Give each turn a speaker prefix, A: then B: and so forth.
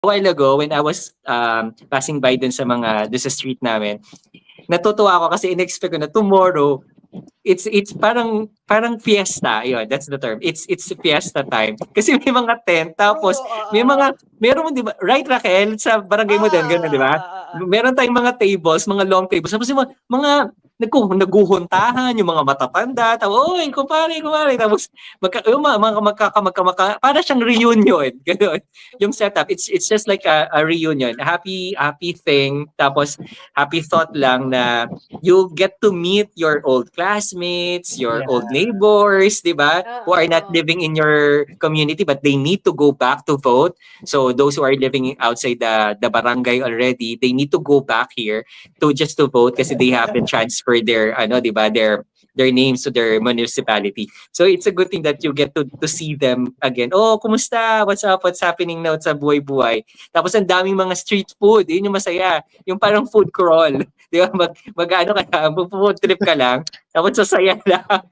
A: while ago when I was passing by dun sa street namin, natutuwa ako kasi in-expect ko na tomorrow it's parang fiesta, yun, that's the term. It's fiesta time. Kasi may mga tent, tapos meron mo, di ba, right Raquel, sa barangay mo din, gano'n, di ba? Meron tayong mga tables, mga long tables, tapos yung mga naguhuntahan, yung mga matatanda, tapos, oy, kumpare, tapos, para siyang reunion, gano'n. Yung setup, it's just like a reunion, a happy thing, tapos, happy thought lang na you get to meet your old classmates, your old neighbors, di ba? Who are not living in your community but they need to go back to vote. So those who are living outside the barangay already, they need to go back here to vote kasi they haven't transferred their di ba, their names to their municipality. So it's a good thing that you get to see them again. Oh, kumusta? What's up? What's happening now sa buhay-buhay? Tapos ang daming mga street food. Yun yung masaya. Yung parang food crawl. Di ba? Mag-ano ka lang, food trip ka lang. Tapos sasaya lang.